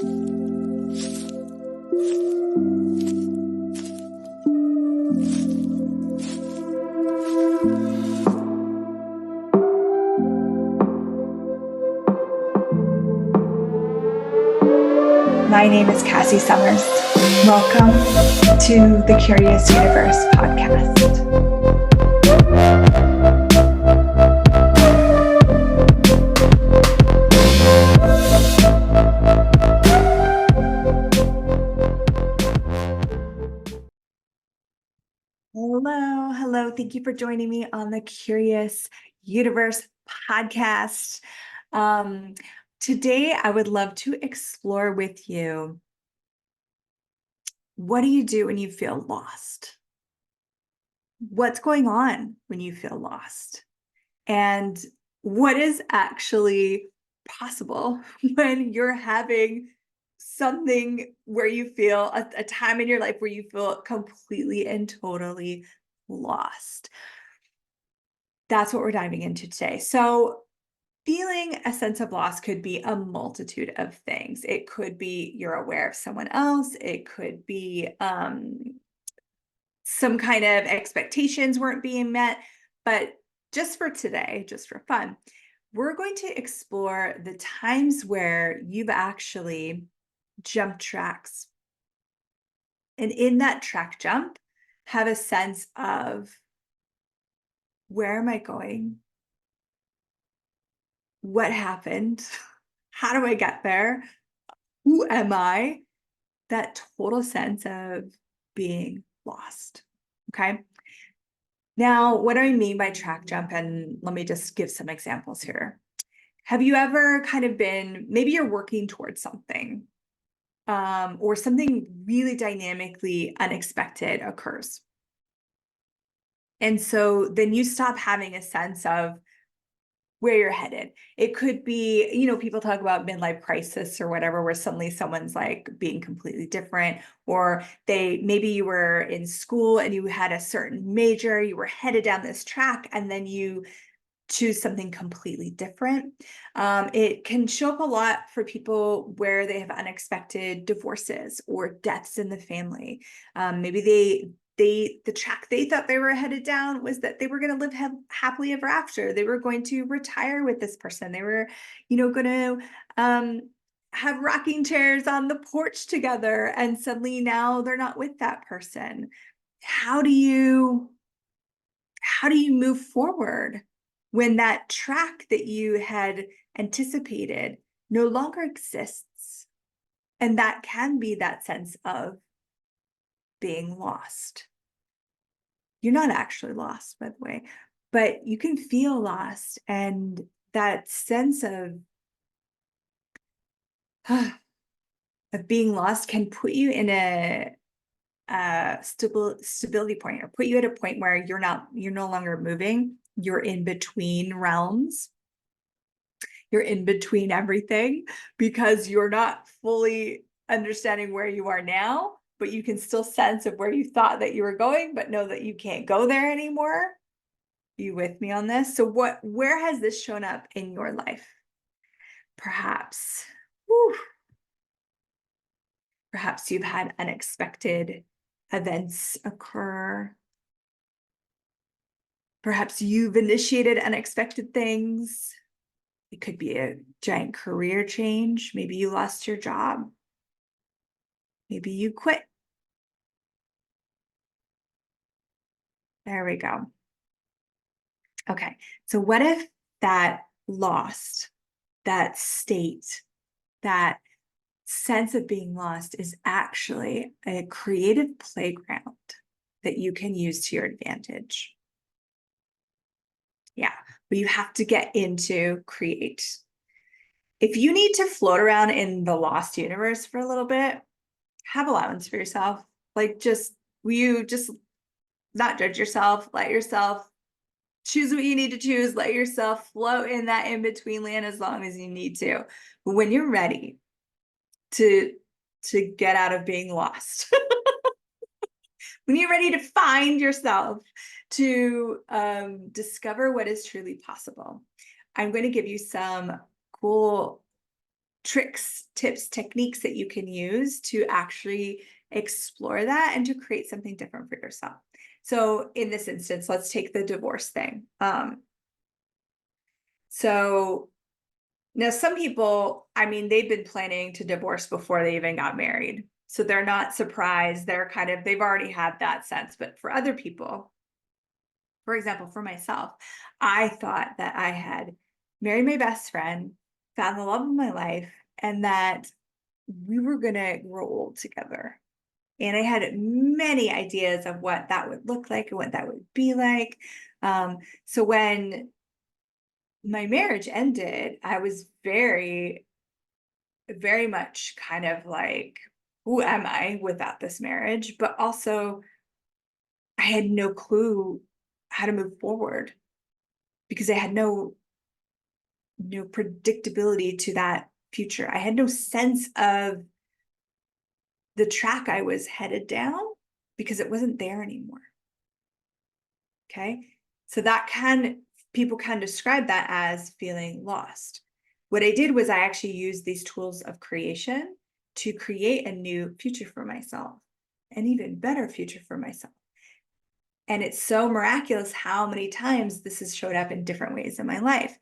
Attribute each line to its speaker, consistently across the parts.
Speaker 1: My name is Cassy Summers. Welcome to the Curious Universe podcast. Hello. Thank you for joining me on the Curious Universe podcast. Today, I would love to explore with you, what do you do when you feel lost? What's going on when you feel lost? And what is actually possible when you're having something where you feel a time in your life where you feel completely and totally lost? That's what we're diving into today. So, feeling a sense of loss could be a multitude of things. It could be you're aware of someone else. It could be some kind of expectations weren't being met. But just for today, just for fun, we're going to explore the times where you've actually jumped tracks. And in that track jump, have a sense of, where am I going? What happened? How do I get there? Who am I? That total sense of being lost. Okay. Now, what do I mean by track jump? And let me just give some examples here. Have you ever kind of been, maybe you're working towards something, or something really dynamically unexpected occurs. And so then you stop having a sense of where you're headed. It could be, people talk about midlife crisis or whatever, where suddenly someone's like being completely different, or maybe you were in school and you had a certain major, you were headed down this track, and then you choose something completely different. It can show up a lot for people where they have unexpected divorces or deaths in the family. Maybe the track they thought they were headed down was that they were going to live happily ever after. They were going to retire with this person. They were, going to have rocking chairs on the porch together, and suddenly now they're not with that person. How do you move forward when that track that you had anticipated no longer exists? And that can be that sense of being lost. You're not actually lost, by the way, but you can feel lost. And that sense of being lost can put you in a stability point, or put you at a point where you're no longer moving. You're in between realms. You're in between everything, because you're not fully understanding where you are now, but you can still sense of where you thought that you were going, but know that you can't go there anymore. Are you with me on this? So where has this shown up in your life? Perhaps you've had unexpected events occur. Perhaps you've initiated unexpected things. It could be a giant career change. Maybe you lost your job. Maybe you quit. There we go. Okay, so what if that lost, that state, that sense of being lost is actually a creative playground that you can use to your advantage? Yeah, but you have to get into create. If you need to float around in the lost universe for a little bit, have allowance for yourself. Like, will you just not judge yourself, let yourself choose what you need to choose, let yourself float in that in-between land as long as you need to. But when you're ready to get out of being lost, when you're ready to find yourself, to discover what is truly possible, I'm going to give you some cool tricks, tips, techniques that you can use to actually explore that and to create something different for yourself. So in this instance, let's take the divorce thing. So now some people, I mean, they've been planning to divorce before they even got married. So they're not surprised. They've already had that sense. But for other people, for example, for myself, I thought that I had married my best friend, found the love of my life, and that we were going to grow old together. And I had many ideas of what that would look like and what that would be like. So when my marriage ended, I was very, very much kind of like, who am I without this marriage? But also, I had no clue how to move forward because I had no predictability to that future. I had no sense of the track I was headed down because it wasn't there anymore. Okay. So people can describe that as feeling lost. What I did was I actually used these tools of creation to create a new future for myself, an even better future for myself. And it's so miraculous how many times this has showed up in different ways in my life.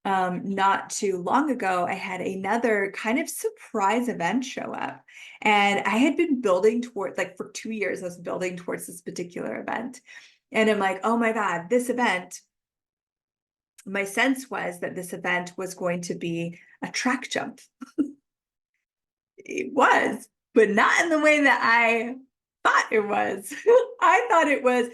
Speaker 1: Not too long ago, I had another kind of surprise event show up. And I had been building toward, like for 2 years, I was building towards this particular event. And I'm like, oh my God, this event, my sense was that this event was going to be a track jump. It was, but not in the way that I thought it was. I thought it was,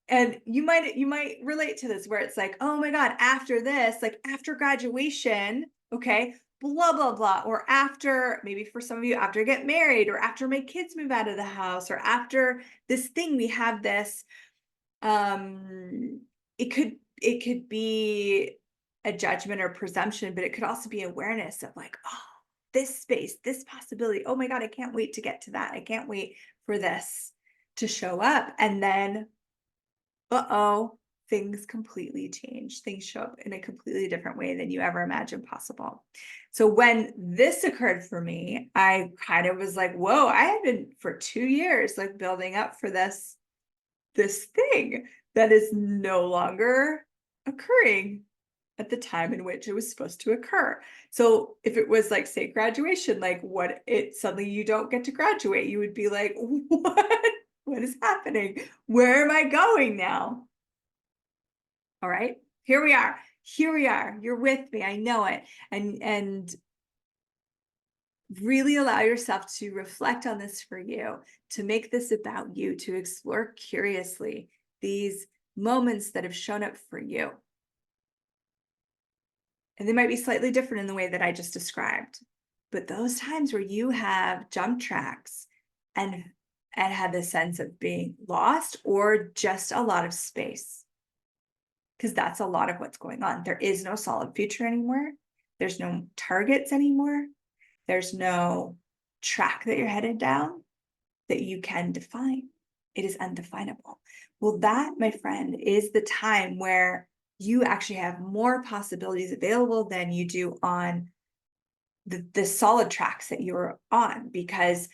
Speaker 1: and you might relate to this where it's like, oh my God, after this, like after graduation, okay, blah, blah, blah, or after, maybe for some of you, after I get married, or after my kids move out of the house, or after this thing, we have this, it could be a judgment or presumption, but it could also be awareness of like, oh, this space, this possibility. Oh my God, I can't wait to get to that. I can't wait for this to show up. And then, things completely change. Things show up in a completely different way than you ever imagined possible. So when this occurred for me, I kind of was like, whoa, I had been for 2 years, like building up for this thing that is no longer occurring at the time in which it was supposed to occur. So if it was like, say, graduation, like suddenly you don't get to graduate, you would be like, what is happening? Where am I going now? All right, here we are. You're with me. I know it. And really allow yourself to reflect on this for you, to make this about you, to explore curiously these moments that have shown up for you. And they might be slightly different in the way that I just described. But those times where you have jump tracks and had the sense of being lost or just a lot of space, because that's a lot of what's going on. There is no solid future anymore. There's no targets anymore. There's no track that you're headed down that you can define. It is undefinable. Well, that, my friend, is the time where you actually have more possibilities available than you do on the solid tracks that you're on, because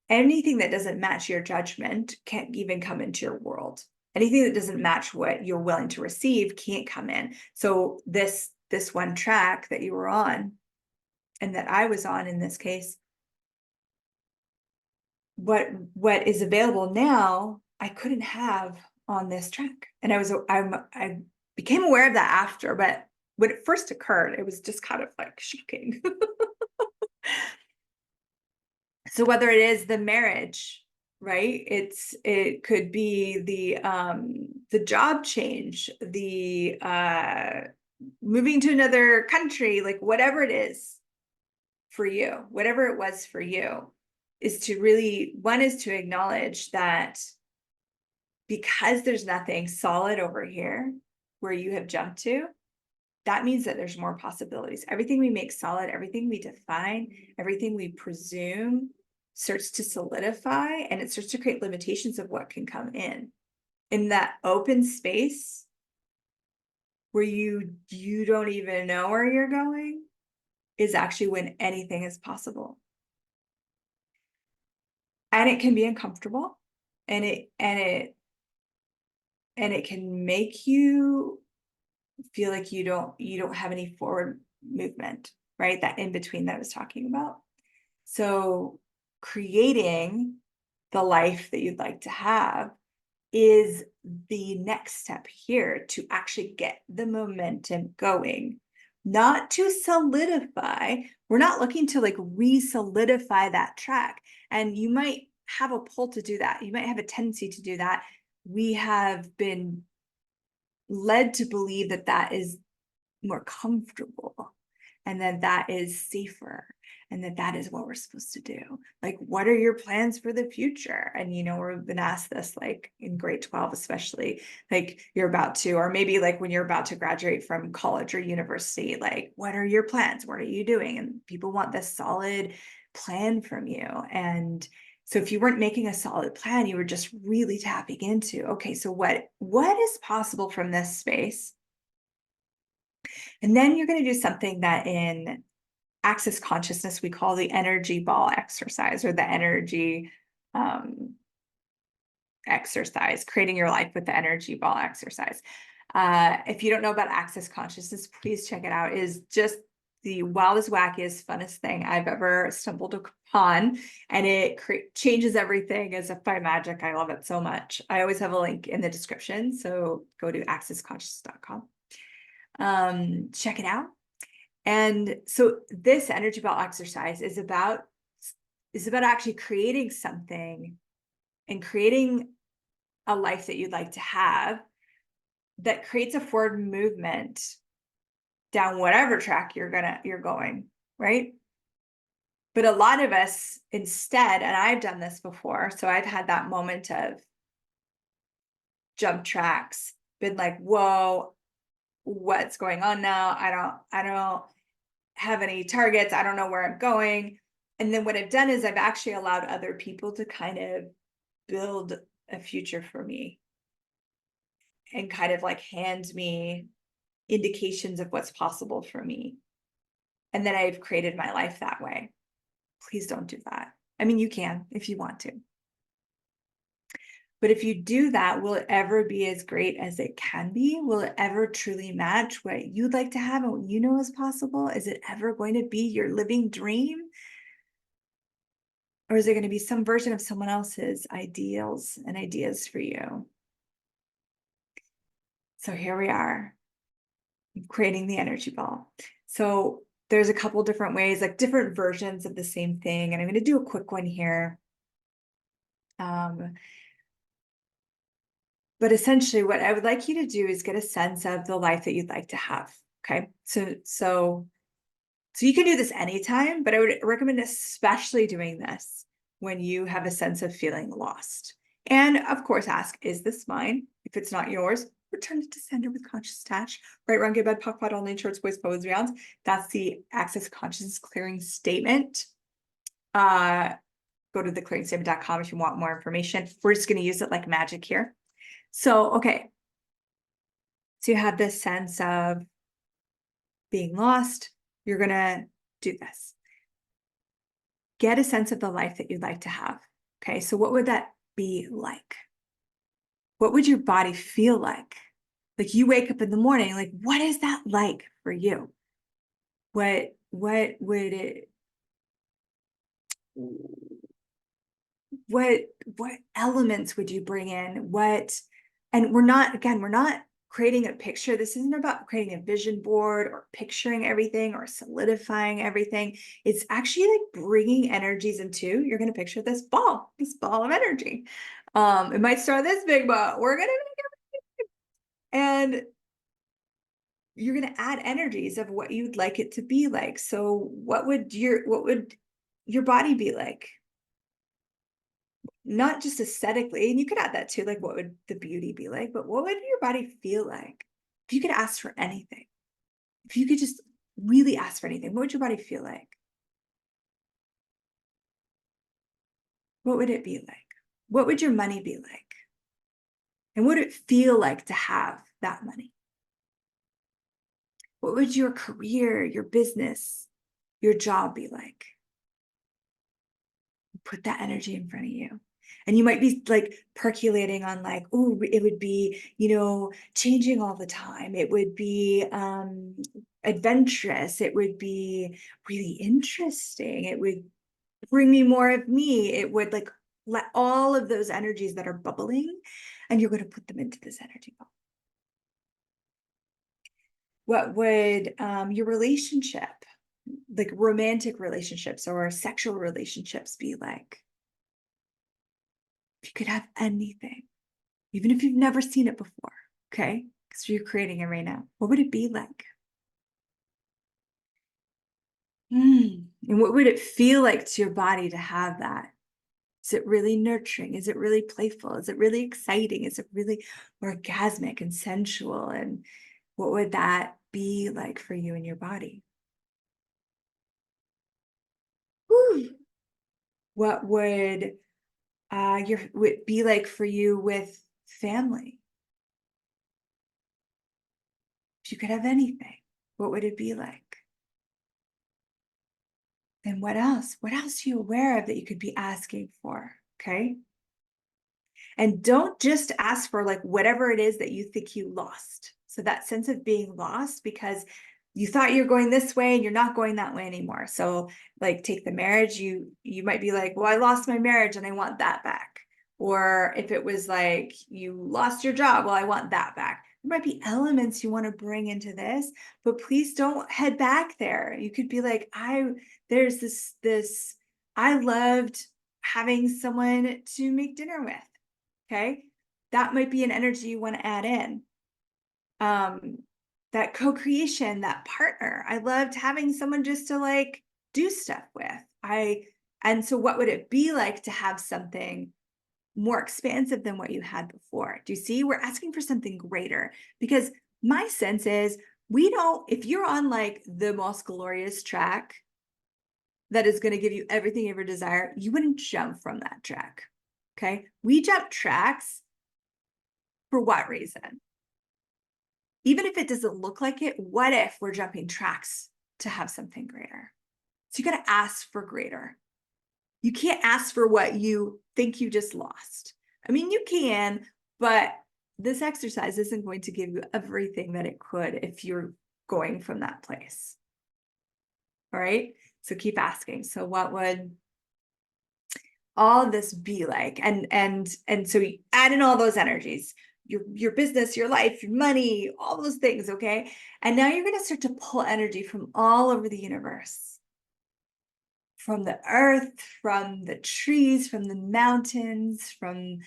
Speaker 1: anything that doesn't match your judgment can't even come into your world. Anything that doesn't match what you're willing to receive can't come in. So this one track that you were on, and that I was on in this case, what is available now, I couldn't have on this track. And I became aware of that after, but when it first occurred, it was just kind of like shocking. So whether it is the marriage, right? It could be the job change, the moving to another country, like whatever it is for you, whatever it was for you, is to really, one is to acknowledge that because there's nothing solid over here where you have jumped to, that means that there's more possibilities. Everything we make solid, everything we define, everything we presume starts to solidify, and it starts to create limitations of what can come in. In that open space where you don't even know where you're going, is actually when anything is possible. And it can be uncomfortable, and it can make you feel like you don't have any forward movement, right? That in between that I was talking about. So creating the life that you'd like to have is the next step here to actually get the momentum going, not to solidify. We're not looking to like re-solidify that track. And you might have a pull to do that. You might have a tendency to do that. We have been led to believe that that is more comfortable, and that is safer, and that is what we're supposed to do. Like, what are your plans for the future? And we've been asked this like in grade 12, especially, like you're about to, or maybe like when you're about to graduate from college or university, like, what are your plans? What are you doing? And people want this solid plan from you. And so if you weren't making a solid plan, you were just really tapping into, okay, so what is possible from this space? And then you're going to do something that in Access Consciousness we call the energy ball exercise, or the energy exercise, creating your life with the energy ball exercise. If you don't know about Access Consciousness, please check it out. It is just the wildest, wackiest, funnest thing I've ever stumbled upon, and it changes everything as if by magic. I love it so much. I always have a link in the description, so go to accessconsciousness.com. Check it out. And so this energy ball exercise is about actually creating something and creating a life that you'd like to have that creates a forward movement down whatever track you're going, right? But a lot of us instead, and I've done this before, so I've had that moment of jump tracks, been like, whoa, what's going on now? I don't have any targets. I don't know where I'm going. And then what I've done is I've actually allowed other people to kind of build a future for me and kind of like hand me indications of what's possible for me. And then I've created my life that way. Please don't do that. I mean, you can if you want to. But if you do that, will it ever be as great as it can be? Will it ever truly match what you'd like to have and what you know is possible? Is it ever going to be your living dream? Or is it going to be some version of someone else's ideals and ideas for you? So here we are, creating the energy ball. So there's a couple different ways, like different versions of the same thing. And I'm going to do a quick one here. But essentially what I would like you to do is get a sense of the life that you'd like to have. Okay. So you can do this anytime, but I would recommend especially doing this when you have a sense of feeling lost. And of course, ask, is this mine? If it's not yours, return it to sender with conscious attach. Right, wrong, good, bad, POC, POD, all nature, boys, boys, beyond. That's the Access Consciousness Clearing Statement. Go to theclearingstatement.com if you want more information. We're just going to use it like magic here. So, okay. So you have this sense of being lost. You're going to do this. Get a sense of the life that you'd like to have. Okay. So what would that be like? What would your body feel like? Like you wake up in the morning, like, what is that like for you? What would it, what elements would you bring in? And we're not creating a picture. This isn't about creating a vision board or picturing everything or solidifying everything. It's actually like bringing energies into, you're going to picture this ball of energy. It might start this big, but we're going to make it. And you're going to add energies of what you'd like it to be like. So what would your body be like? Not just aesthetically, and you could add that too, like what would the beauty be like, but what would your body feel like? If you could ask for anything, if you could just really ask for anything, what would your body feel like? What would it be like? What would your money be like? And what would it feel like to have that money? What would your career, your business, your job be like? Put that energy in front of you. And you might be like percolating on like, oh, it would be, changing all the time. It would be adventurous. It would be really interesting. It would bring me more of me. It would like let all of those energies that are bubbling, and you're going to put them into this energy ball. What would your relationship, like romantic relationships or sexual relationships, be like? If you could have anything, even if you've never seen it before, okay? Because you're creating it right now. What would it be like? And what would it feel like to your body to have that? Is it really nurturing? Is it really playful? Is it really exciting? Is it really orgasmic and sensual? And what would that be like for you and your body? Whew. What would would be like for you with family? If you could have anything, what would it be like? And what else? What else are you aware of that you could be asking for? Okay. And don't just ask for like whatever it is that you think you lost. So that sense of being lost because you thought you're going this way and you're not going that way anymore. So like take the marriage, you might be like, well, I lost my marriage and I want that back. Or if it was like you lost your job, well, I want that back. There might be elements you want to bring into this, but please don't head back there. You could be like, there's this, I loved having someone to make dinner with. Okay. That might be an energy you want to add in. That co-creation, that partner. I loved having someone just to like do stuff with. And so what would it be like to have something more expansive than what you had before? Do you see? We're asking for something greater because my sense is if you're on like the most glorious track that is going to give you everything you ever desire, you wouldn't jump from that track. Okay. We jump tracks for what reason? Even if it doesn't look like it, what if we're jumping tracks to have something greater? So you got to ask for greater. You can't ask for what you think you just lost. I mean, you can, but this exercise isn't going to give you everything that it could if you're going from that place. All right. So keep asking. So what would all of this be like? And so you add in all those energies, your business, your life, your money, all those things, okay? And now you're going to start to pull energy from all over the universe, from the earth, from the trees, from the mountains, from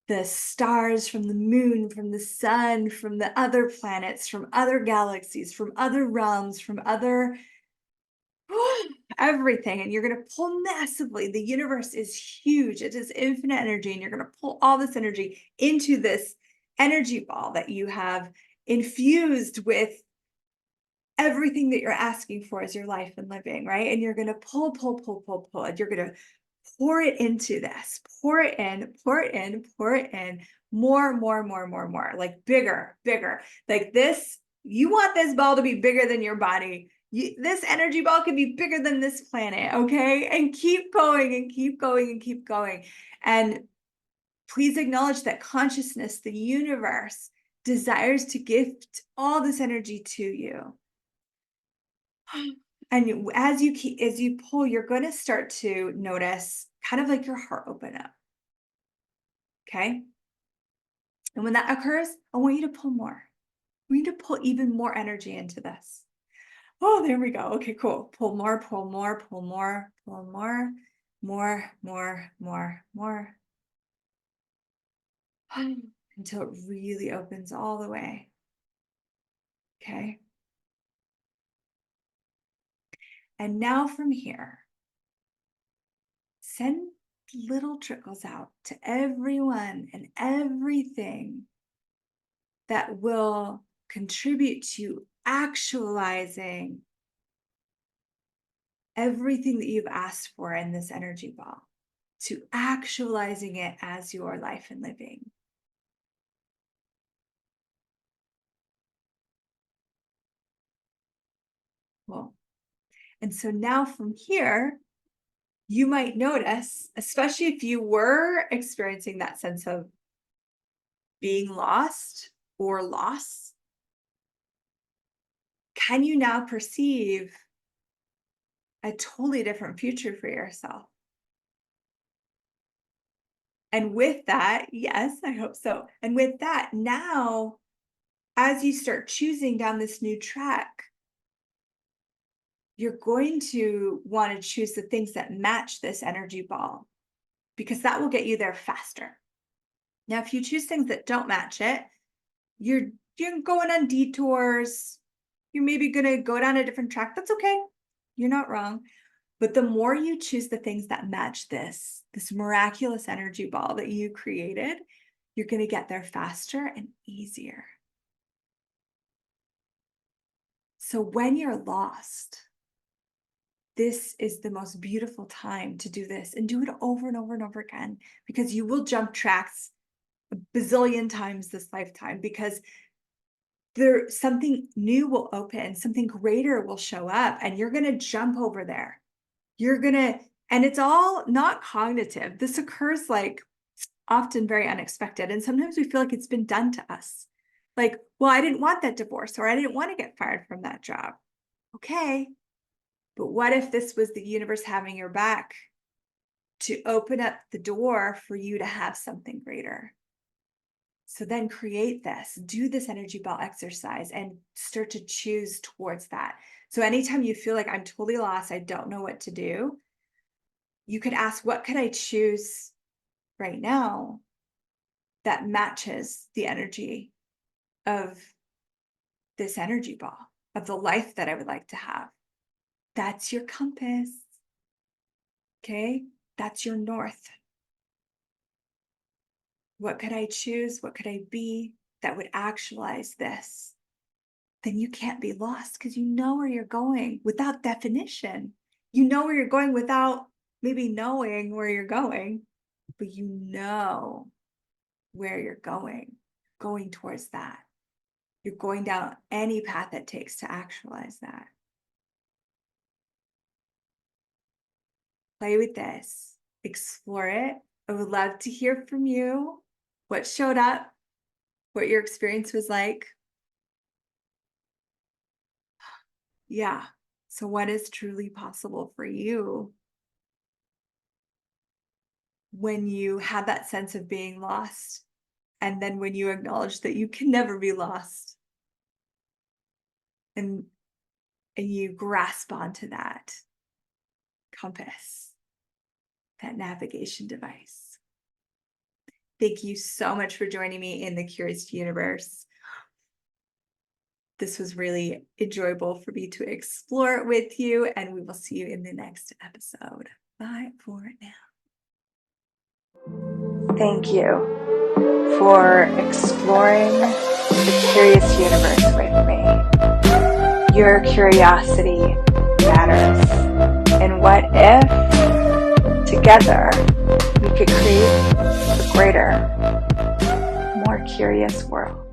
Speaker 1: the stars, from the moon, from the sun, from the other planets, from other galaxies, from other realms, from other everything. And you're going to pull massively. The universe is huge. It is infinite energy. And you're going to pull all this energy into this energy ball that you have infused with everything that you're asking for as your life and living, right? And you're going to pull, pull, pull, pull, pull. And you're going to pour it into this, pour it in, pour it in, pour it in, more, more, more, more, more, like bigger, bigger. Like this, you want this ball to be bigger than your body. This energy ball can be bigger than this planet, okay? And keep going and keep going and keep going. And please acknowledge that consciousness, the universe, desires to gift all this energy to you. And as you pull, you're going to start to notice kind of like your heart open up. Okay. And when that occurs, I want you to pull more. We need to pull even more energy into this. Oh, there we go. Okay, cool. Pull more, pull more, pull more, pull more, more, more, more, more. Until it really opens all the way. Okay. And now from here, send little trickles out to everyone and everything that will contribute to actualizing everything that you've asked for in this energy ball, to actualizing it as your life and living. Cool. And so now from here, you might notice, especially if you were experiencing that sense of being lost or loss, can you now perceive a totally different future for yourself? And with that, yes, I hope so. And with that, now, as you start choosing down this new track, you're going to want to choose the things that match this energy ball because that will get you there faster. Now, if you choose things that don't match it, you're going on detours. You're maybe going to go down a different track. That's okay. You're not wrong. But the more you choose the things that match this miraculous energy ball that you created, you're going to get there faster and easier. So when you're lost, this is the most beautiful time to do this and do it over and over and over again, because you will jump tracks a bazillion times this lifetime, because something new will open, something greater will show up, and you're going to jump over there. And it's all not cognitive. This occurs like often very unexpected. And sometimes we feel like it's been done to us. Like, well, I didn't want that divorce, or I didn't want to get fired from that job. Okay. But what if this was the universe having your back to open up the door for you to have something greater? So then create this, do this energy ball exercise and start to choose towards that. So anytime you feel like I'm totally lost, I don't know what to do, you could ask, what could I choose right now that matches the energy of this energy ball, of the life that I would like to have? That's your compass. Okay? That's your north. What could I choose? What could I be that would actualize this? Then you can't be lost because you know where you're going without definition. You know where you're going without maybe knowing where you're going, but you know where you're going towards that. You're going down any path it takes to actualize that. Play with this, explore it. I would love to hear from you what showed up, what your experience was like. Yeah. So what is truly possible for you when you have that sense of being lost? And then when you acknowledge that you can never be lost, and you grasp onto that compass, that navigation device. Thank you so much for joining me in the Curious Universe. This was really enjoyable for me to explore it with you, and we will see you in the next episode. Bye for now. Thank you for exploring the Curious Universe with me. Your curiosity matters. And what if together we could create a greater, more curious world?